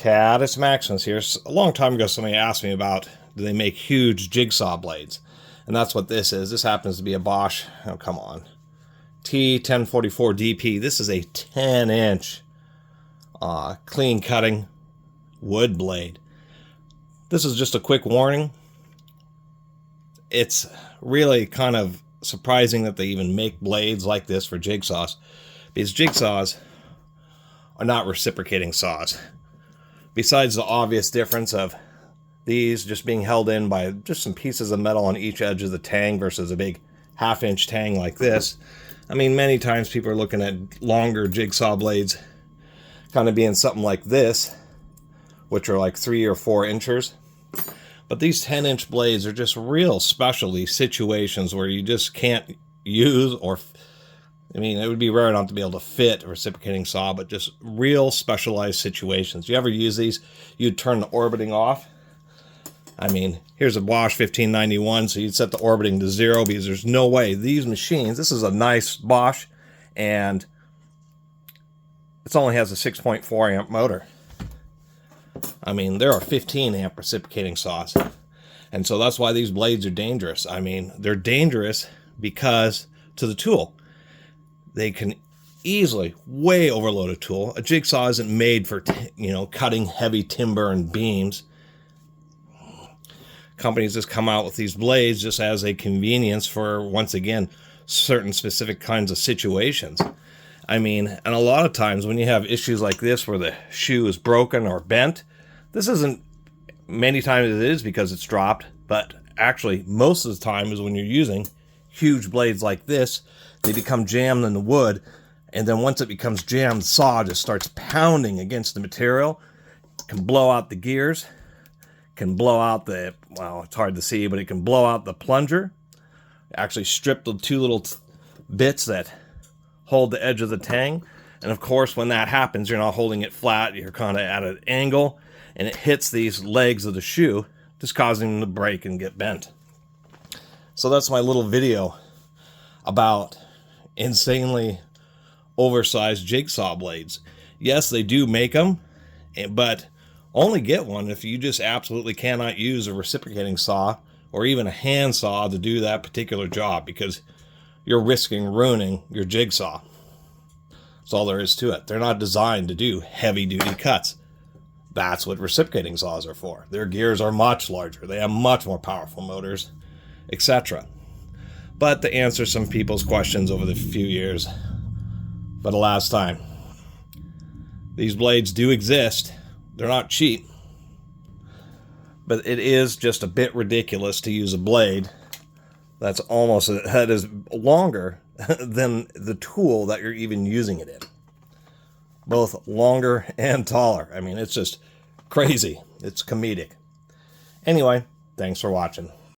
Catus Maximus here. A long time ago somebody asked me about, do they make huge jigsaw blades? And that's what this is. This happens to be a Bosch, oh come on, T1044 DP. This is a 10-inch clean cutting wood blade. This is just a quick warning. It's really kind of surprising that they even make blades like this for jigsaws, because jigsaws are not reciprocating saws. Besides the obvious difference of these just being held in by just some pieces of metal on each edge of the tang versus a big half-inch tang like this. I mean, many times people are looking at longer jigsaw blades kind of being something like this, which are like 3 or 4 inches. But these 10-inch blades are just real specialty situations where you just can't use, or I mean, it would be rare not to be able to fit a reciprocating saw, but just real specialized situations. You ever use these? You'd turn the orbiting off. I mean, here's a Bosch 1591, so you'd set the orbiting to 0 because there's no way these machines, this is a nice Bosch, and it only has a 6.4 amp motor. I mean, there are 15 amp reciprocating saws. And so that's why these blades are dangerous. I mean, they're dangerous because to the tool, they can easily way overload a tool. A jigsaw isn't made for, cutting heavy timber and beams. Companies just come out with these blades just as a convenience for, once again, certain specific kinds of situations. I mean, and a lot of times when you have issues like this where the shoe is broken or bent, this isn't, many times it is because it's dropped, but actually most of the time is when you're using huge blades like this, they become jammed in the wood, and then once it becomes jammed, the saw just starts pounding against the material, can blow out the gears, can blow out the, well, it's hard to see, but it can blow out the plunger, actually strip the two little bits that hold the edge of the tang. And of course, when that happens, you're not holding it flat, you're kind of at an angle, and it hits these legs of the shoe, just causing them to break and get bent. So that's my little video about insanely oversized jigsaw blades. Yes, they do make them, but only get one if you just absolutely cannot use a reciprocating saw or even a hand saw to do that particular job, because you're risking ruining your jigsaw. That's all there is to it. They're not designed to do heavy-duty cuts. That's what reciprocating saws are for. Their gears are much larger. They have much more powerful motors, etc. But to answer some people's questions over the few years, for the last time, these blades do exist. They're not cheap. But it is just a bit ridiculous to use a blade that is longer than the tool that you're even using it in. Both longer and taller. I mean, it's just crazy. It's comedic. Anyway, thanks for watching.